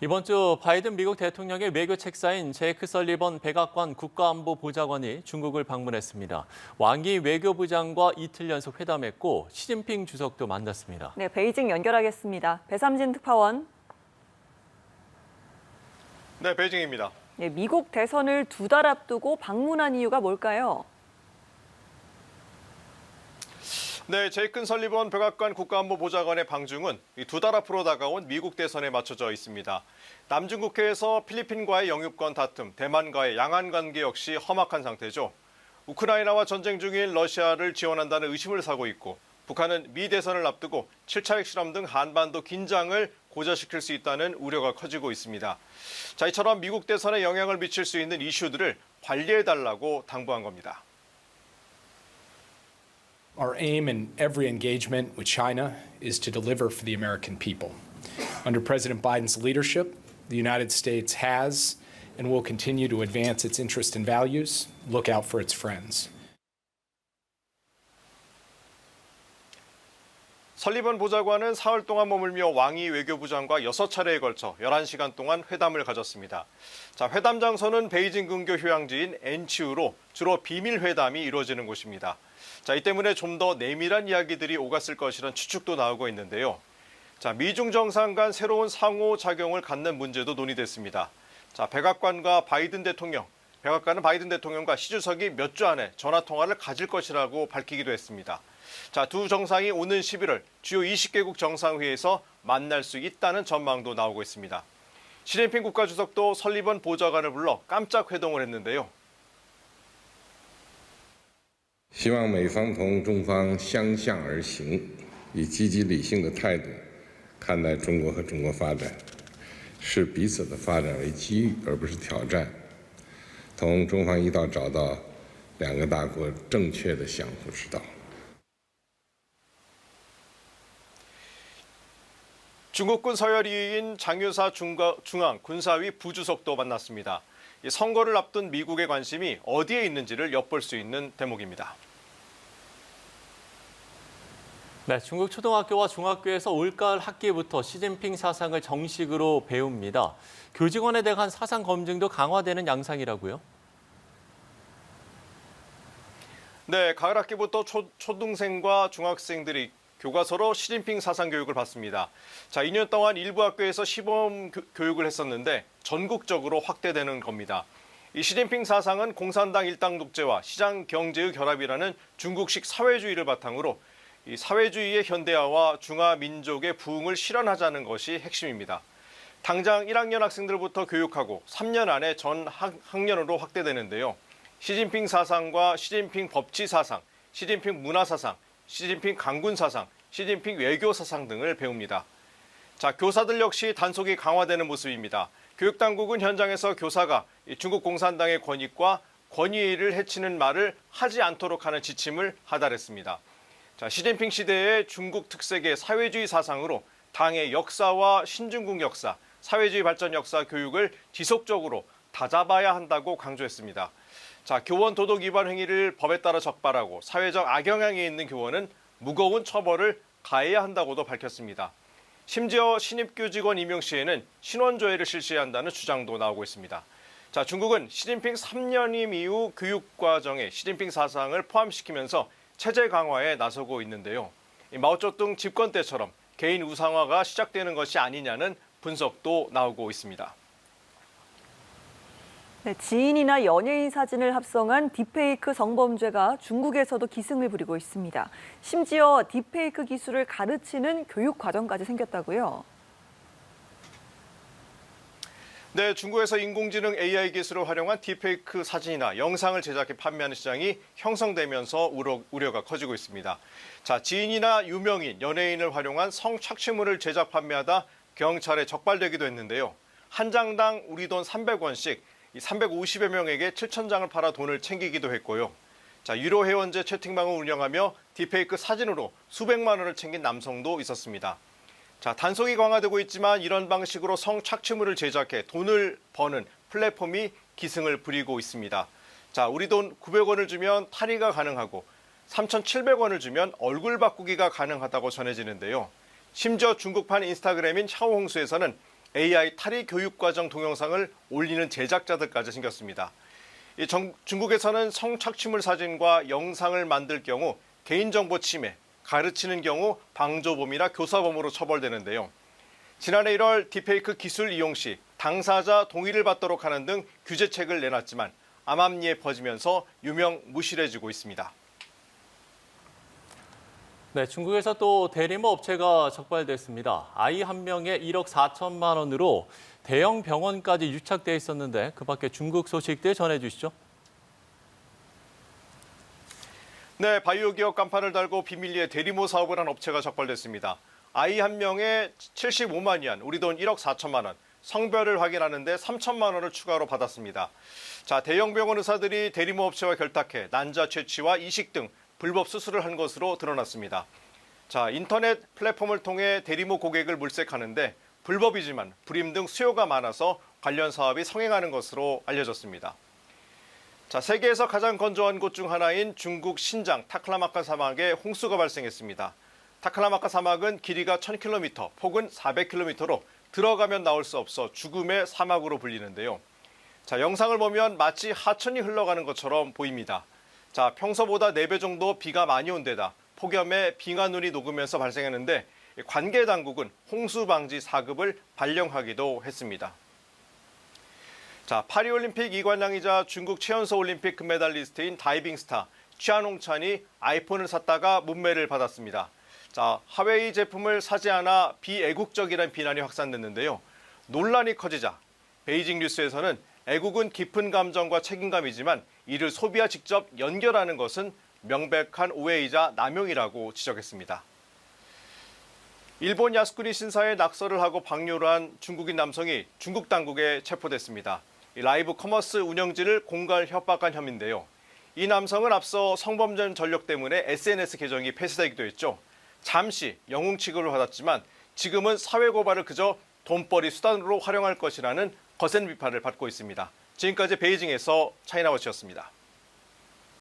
이번 주 바이든 미국 대통령의 외교 책사인 제이크 설리번 백악관 국가안보보좌관이 중국을 방문했습니다. 왕이 외교부장과 이틀 연속 회담했고 시진핑 주석도 만났습니다. 네, 베이징 연결하겠습니다. 배삼진 특파원. 네, 베이징입니다. 네, 미국 대선을 2달 앞두고 방문한 이유가 뭘까요? 네, 제이크 설리번 백악관 국가안보보좌관의 방중은 2달 앞으로 다가온 미국 대선에 맞춰져 있습니다. 남중국해에서 필리핀과의 영유권 다툼, 대만과의 양안 관계 역시 험악한 상태죠. 우크라이나와 전쟁 중인 러시아를 지원한다는 의심을 사고 있고, 북한은 미 대선을 앞두고 7차 핵실험 등 한반도 긴장을 고조시킬 수 있다는 우려가 커지고 있습니다. 자, 이처럼 미국 대선에 영향을 미칠 수 있는 이슈들을 관리해달라고 당부한 겁니다. Our aim in every engagement with China is to deliver for the American people. Under President Biden's leadership, the United States has and will continue to advance its interests and values, look out for its friends. 설리번 보좌관은 사흘 동안 머물며 왕이 외교부장과 6차례에 걸쳐 11시간 동안 회담을 가졌습니다. 자, 회담 장소는 베이징 근교 휴양지인 엔치우로 주로 비밀 회담이 이루어지는 곳입니다. 자, 이 때문에 좀 더 내밀한 이야기들이 오갔을 것이라는 추측도 나오고 있는데요. 자, 미중 정상 간 새로운 상호작용을 갖는 문제도 논의됐습니다. 자, 백악관은 바이든 대통령과 시 주석이 몇 주 안에 전화통화를 가질 것이라고 밝히기도 했습니다. 자, 두 정상이 오는 11월 주요 20개국 정상회의에서 만날 수 있다는 전망도 나오고 있습니다. 시진핑 국가주석도 설리번 보좌관을 불러 깜짝 회동을 했는데요. 希望美方同中方相向而行，以积极理性的态度看待中国和中国发展，视彼此的发展为机遇而不是挑战，同中方一道找到两个大国正确的相互之道。 중국군 서열이인 장유사 중앙군사위 부주석도 만났습니다. 선거를 앞둔 미국의 관심이 어디에 있는지를 엿볼 수 있는 대목입니다. 네, 중국 초등학교와 중학교에서 올가을 학기부터 시진핑 사상을 정식으로 배웁니다. 교직원에 대한 사상 검증도 강화되는 양상이라고요? 네, 가을 학기부터 초등생과 중학생들이 교과서로 시진핑 사상 교육을 받습니다. 자, 2년 동안 일부 학교에서 시범 교육을 했었는데 전국적으로 확대되는 겁니다. 이 시진핑 사상은 공산당 일당 독재와 시장 경제의 결합이라는 중국식 사회주의를 바탕으로 이 사회주의의 현대화와 중화 민족의 부흥을 실현하자는 것이 핵심입니다. 당장 1학년 학생들부터 교육하고 3년 안에 전 학년으로 확대되는데요. 시진핑 사상과 시진핑 법치 사상, 시진핑 문화 사상, 시진핑 강군 사상, 시진핑 외교 사상 등을 배웁니다. 자, 교사들 역시 단속이 강화되는 모습입니다. 교육당국은 현장에서 교사가 중국 공산당의 권익과 권위를 해치는 말을 하지 않도록 하는 지침을 하달했습니다. 자, 시진핑 시대의 중국 특색의 사회주의 사상으로 당의 역사와 신중국 역사, 사회주의 발전 역사 교육을 지속적으로 다잡아야 한다고 강조했습니다. 자, 교원 도덕 위반 행위를 법에 따라 적발하고 사회적 악영향이 있는 교원은 무거운 처벌을 가해야 한다고도 밝혔습니다. 심지어 신입교직원 임용 시에는 신원조회를 실시해야 한다는 주장도 나오고 있습니다. 자, 중국은 시진핑 3년임 이후 교육과정에 시진핑 사상을 포함시키면서 체제 강화에 나서고 있는데요. 마오쩌둥 집권 때처럼 개인 우상화가 시작되는 것이 아니냐는 분석도 나오고 있습니다. 네, 지인이나 연예인 사진을 합성한 딥페이크 성범죄가 중국에서도 기승을 부리고 있습니다. 심지어 딥페이크 기술을 가르치는 교육 과정까지 생겼다고요? 네, 중국에서 인공지능 AI 기술을 활용한 딥페이크 사진이나 영상을 제작해 판매하는 시장이 형성되면서 우려가 커지고 있습니다. 자, 지인이나 유명인, 연예인을 활용한 성착취물을 제작 판매하다 경찰에 적발되기도 했는데요. 한 장당 우리 돈 300원씩 350여 명에게 7,000장을 팔아 돈을 챙기기도 했고요. 자, 유료 회원제 채팅방을 운영하며 딥페이크 사진으로 수백만 원을 챙긴 남성도 있었습니다. 자, 단속이 강화되고 있지만 이런 방식으로 성착취물을 제작해 돈을 버는 플랫폼이 기승을 부리고 있습니다. 자, 우리 돈 900원을 주면 탈의가 가능하고 3,700원을 주면 얼굴 바꾸기가 가능하다고 전해지는데요. 심지어 중국판 인스타그램인 샤오홍수에서는 AI 탈의 교육과정 동영상을 올리는 제작자들까지 생겼습니다. 중국에서는 성착취물 사진과 영상을 만들 경우 개인정보 침해, 가르치는 경우 방조범이나 교사범으로 처벌되는데요. 지난해 1월 딥페이크 기술 이용 시 당사자 동의를 받도록 하는 등 규제책을 내놨지만 암암리에 퍼지면서 유명무실해지고 있습니다. 네, 중국에서 또 대리모 업체가 적발됐습니다. 아이 한 명에 1억 4천만 원으로 대형 병원까지 유착돼 있었는데 그 밖에 중국 소식들 전해주시죠. 네, 바이오 기업 간판을 달고 비밀리에 대리모 사업을 한 업체가 적발됐습니다. 아이 한 명에 75만 위안, 우리 돈 1억 4천만 원, 성별을 확인하는데 3천만 원을 추가로 받았습니다. 자, 대형 병원 의사들이 대리모 업체와 결탁해 난자 채취와 이식 등 불법 수술을 한 것으로 드러났습니다. 자, 인터넷 플랫폼을 통해 대리모 고객을 물색하는데 불법이지만 불임 등 수요가 많아서 관련 사업이 성행하는 것으로 알려졌습니다. 자, 세계에서 가장 건조한 곳 중 하나인 중국 신장 타클라마카 사막에 홍수가 발생했습니다. 타클라마카 사막은 길이가 1000km, 폭은 400km로 들어가면 나올 수 없어 죽음의 사막으로 불리는데요. 자, 영상을 보면 마치 하천이 흘러가는 것처럼 보입니다. 자, 평소보다 4배 정도 비가 많이 온 데다 폭염에 빙하눈이 녹으면서 발생했는데 관계 당국은 홍수 방지 4급을 발령하기도 했습니다. 자, 파리올림픽 이관왕이자 중국 최연소 올림픽 금메달리스트인 다이빙 스타 취안홍찬이 아이폰을 샀다가 문매를 받았습니다. 자, 하웨이 제품을 사지 않아 비애국적이라는 비난이 확산됐는데요. 논란이 커지자 베이징 뉴스에서는 애국은 깊은 감정과 책임감이지만 이를 소비와 직접 연결하는 것은 명백한 오해이자 남용이라고 지적했습니다. 일본 야스쿠니 신사에 낙서를 하고 방류를 한 중국인 남성이 중국 당국에 체포됐습니다. 라이브 커머스 운영진을 공갈 협박한 혐의인데요. 이 남성은 앞서 성범죄 전력 때문에 SNS 계정이 폐쇄되기도 했죠. 잠시 영웅 취급을 받았지만 지금은 사회 고발을 그저 돈벌이 수단으로 활용할 것이라는 거센 비판을 받고 있습니다. 지금까지 베이징에서 차이나워치였습니다.